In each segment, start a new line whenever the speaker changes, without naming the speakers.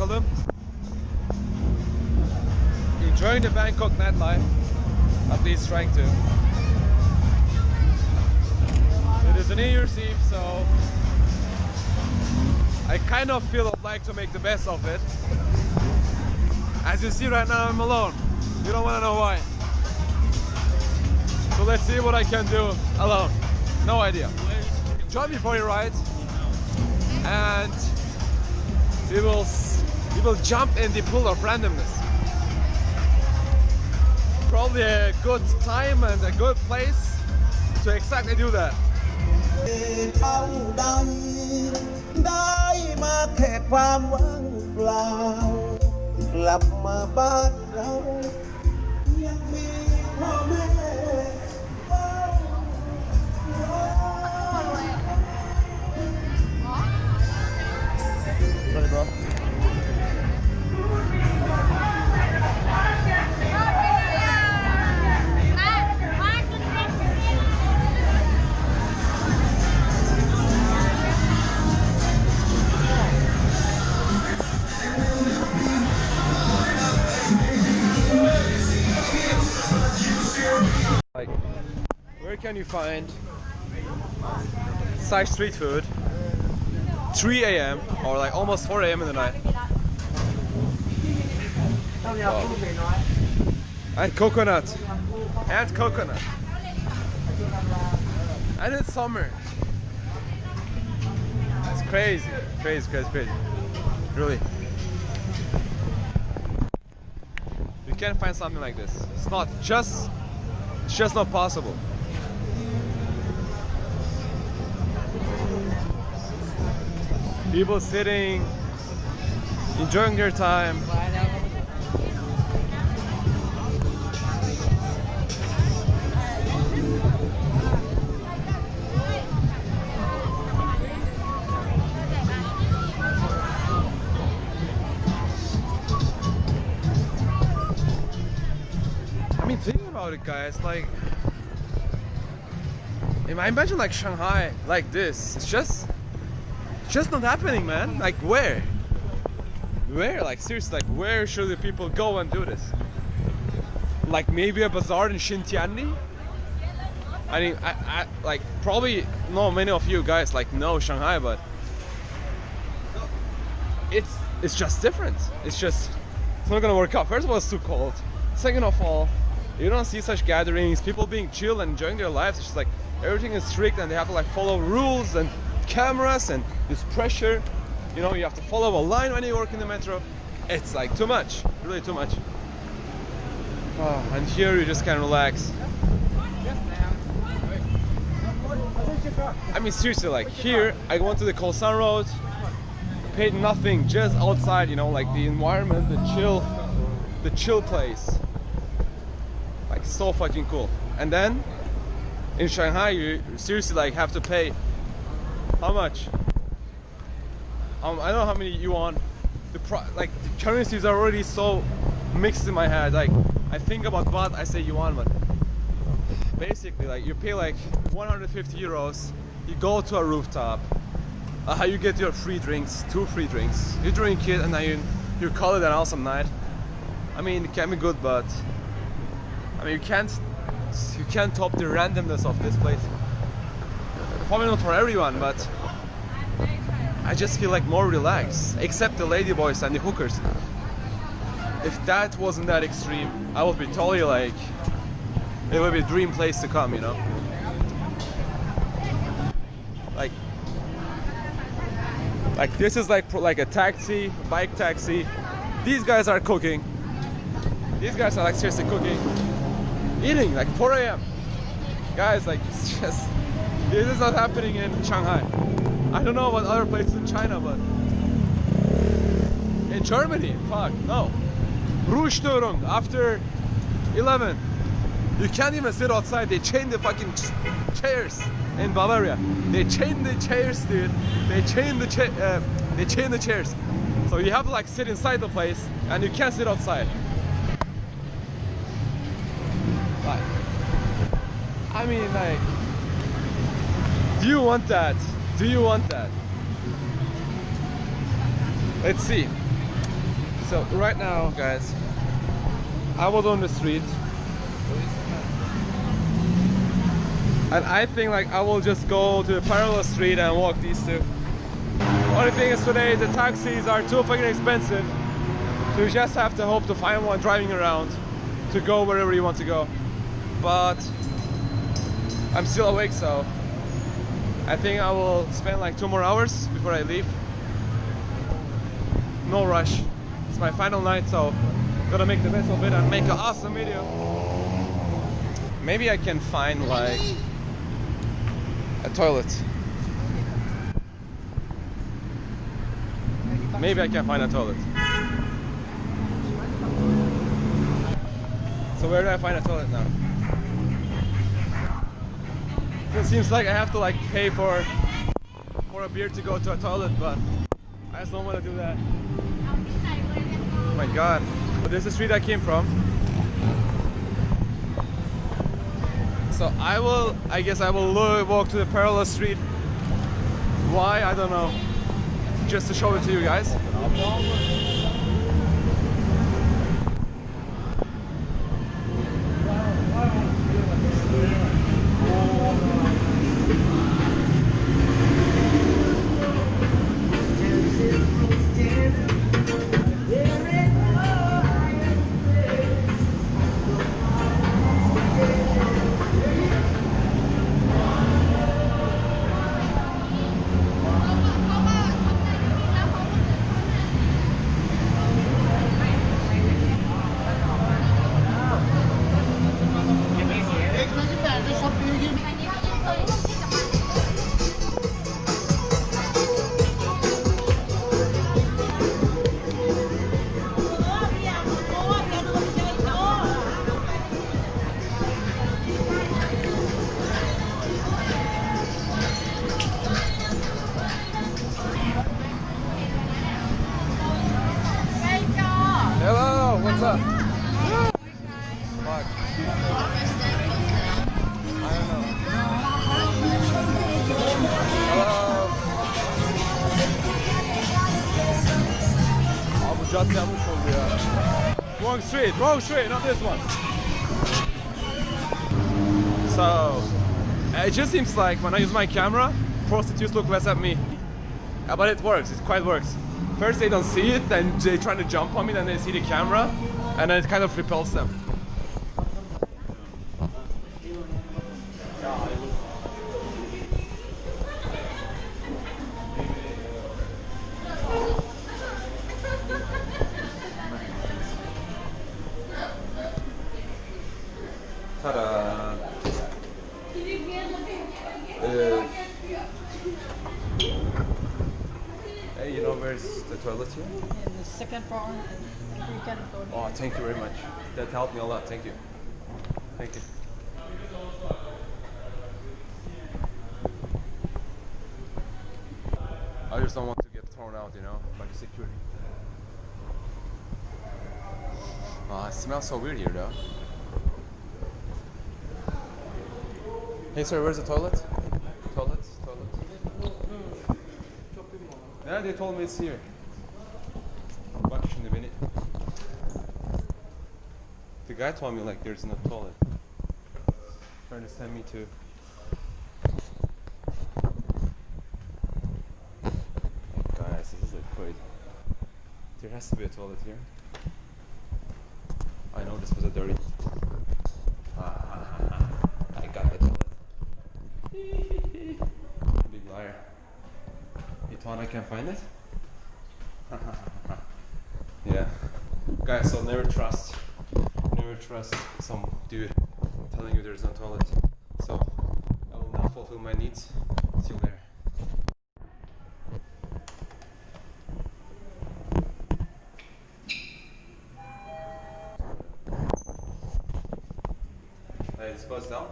bakalım. Enjoying the Bangkok nightlife. At least trying to. It is a New Year's Eve, so I kind of feel like to make the best of it. As you see right now, I'm alone. You don't want to know why. So let's see what I can do alone. No idea. Join me for your ride, and we will jump in the pool of randomness. Probably a good time and a good place to exactly do that. Sorry, bro. Like, where can you find such street food 3 a.m. or like almost 4 a.m. in the night? Wow. And coconut. And coconut. And it's summer. It's crazy. Crazy, crazy, crazy. Really. You can't find something like this. It's just not possible. People sitting, enjoying their time. I mean, think about it, guys. Like, imagine like Shanghai like this. It's just not happening, man. Like, where? Like, seriously, like, where should the people go and do this? Like, maybe a bazaar in Xintiandi? I mean, I like, probably not many of you guys like know Shanghai, but it's just different. It's not gonna work out. First of all, it's too cold. Second of all, you don't see such gatherings, people being chill and enjoying their lives. It's just like everything is strict and they have to like follow rules and cameras and this pressure. You know, you have to follow a line when you work in the metro. It's like too much, really too much. Oh, and here you just can relax. I mean, seriously, like here I went to the Khosan Road, paid nothing, just outside, you know, like the environment, the chill place. Like, so fucking cool. And then in Shanghai you seriously like have to pay how much? I don't know how many yuan. Like, the currencies are already so mixed in my head. Like, I think about baht, I say yuan, but basically like you pay like 150 euros, you go to a rooftop, you get your free drinks, 2 free drinks, you drink it, and then you call it an awesome night. I mean, it can be good, but I mean, you can't top the randomness of this place. Probably not for everyone, but I just feel like more relaxed, except the ladyboys and the hookers. If that wasn't that extreme, I would be totally like, it would be a dream place to come, you know? Like this is like a taxi, bike taxi. These guys are cooking. These guys are like seriously cooking. Eating like 4 a.m. Guys, like, it's just, this is not happening in Shanghai. I don't know about other places in China, but in Germany, fuck, no. Ruhestörung after 11. You can't even sit outside. They chain the fucking chairs in Bavaria. They chain the chairs, dude. They chain the chairs. So you have to like sit inside the place, and you can't sit outside. Like, I mean, like, do you want that? Do you want that? Let's see. So right now, guys, I was on the street, and I think like I will just go to the parallel street and walk these two. Only thing is today the taxis are too fucking expensive, so you just have to hope to find one driving around to go wherever you want to go. But I'm still awake, so I think I will spend like 2 more hours before I leave. No rush. It's my final night, so gotta make the best of it and make an awesome video. Maybe I can find like a toilet. Maybe I can find a toilet. So where do I find a toilet now? It seems like I have to like pay for a beer to go to a toilet, but I just don't want to do that. Oh my god. This is the street I came from. So I guess I will walk to the parallel street. Why? I don't know. Just to show it to you guys. Hello, what's up? Fuck. I don't know. Hello. Abi cadde yanlış oldu ya. Wrong street, not this one. So, it just seems like when I use my camera, prostitutes look less at me. Yeah, but it works, it quite works. First they don't see it, then they try to jump on me, then they see the camera, and then it kind of repels them. Ta-da! Hey, you know where's the toilet here?
In the second floor, you can go.
Oh, thank you very much. That helped me a lot. Thank you. Thank you. I just don't want to get thrown out, you know, by the security. Oh, it smells so weird here, though. Hey, sir, where's the toilet? Toilet. Yeah, they told me it's here. Bak şimdi beni. The guy told me like there's no toilet. Trying to send me to. Guys, this is like crazy. There has to be a toilet here. I know this was a dirty. I got the toilet. Big liar. You thought I can find it? Yeah. Guys, so never trust some dude telling you there's no toilet. So I will now fulfill my needs. See you there. Hey, it's closed down.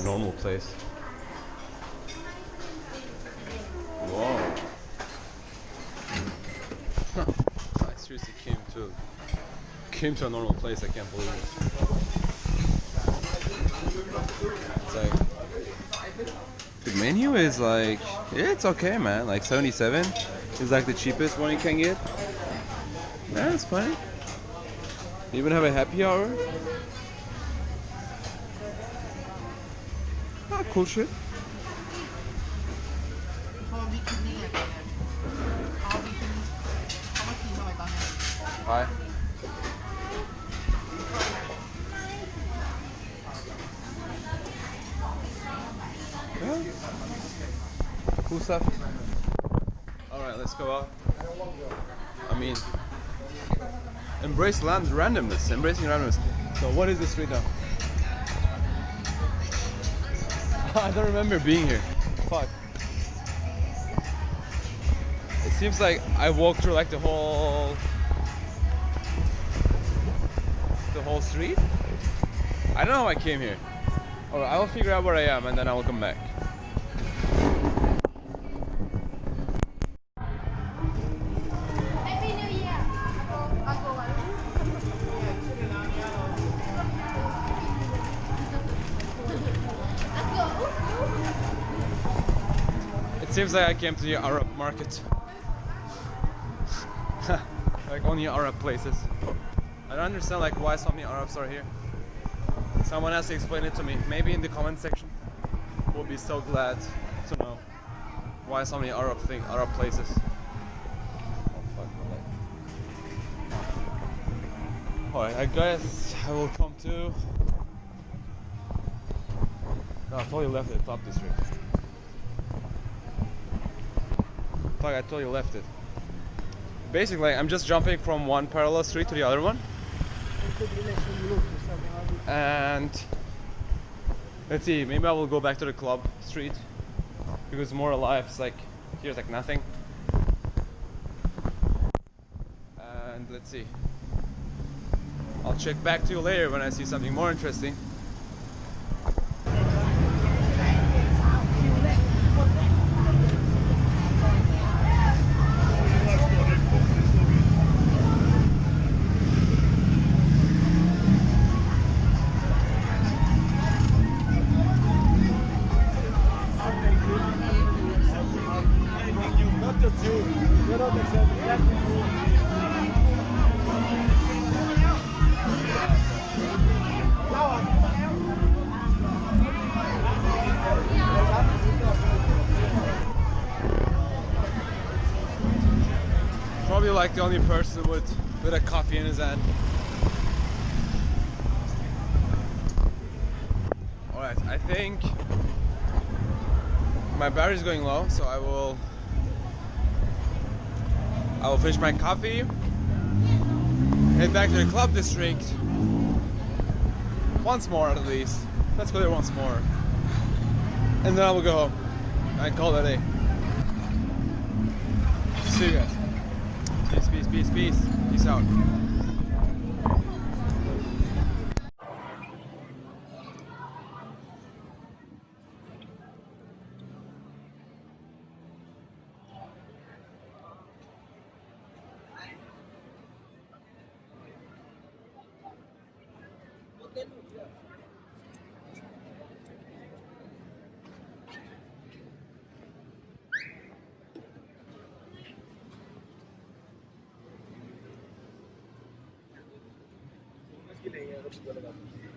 normal place. Whoa. I seriously came to a normal place. I can't believe it. It's like the menu is like, yeah, it's okay, man. Like 77 is like the cheapest one you can get. Yeah, it's funny. They even have a happy hour. Ah, cool shit. Hi. Yeah. Cool stuff. Alright, let's go out. I mean, embracing randomness. So what is this street now? I don't remember being here. Fuck. It seems like I walked through like the whole street. I don't know how I came here. Alright, I will figure out where I am and then I will come back.
Happy New Year.
It seems like I came to the Arab market. Like only Arab places. I don't understand like why so many Arabs are here. Someone has to explain it to me. Maybe in the comment section. We'll be so glad to know why so many Arab places. Oh fuck my leg. Alright, I guess I will come to. No, I totally left it top district. Fuck, I totally left it. Basically, I'm just jumping from one parallel street to the other one. And let's see, maybe I will go back to the club street because more alive. It's like here's like nothing. And let's see, I'll check back to you later when I see something more interesting. Probably like the only person with a coffee in his hand. Alright, I think my battery is going low, so I will finish my coffee, head back to the club district once more at least. Let's go there once more. And then I will go home and call it a day. See you guys. Peace. Peace out.
नहीं है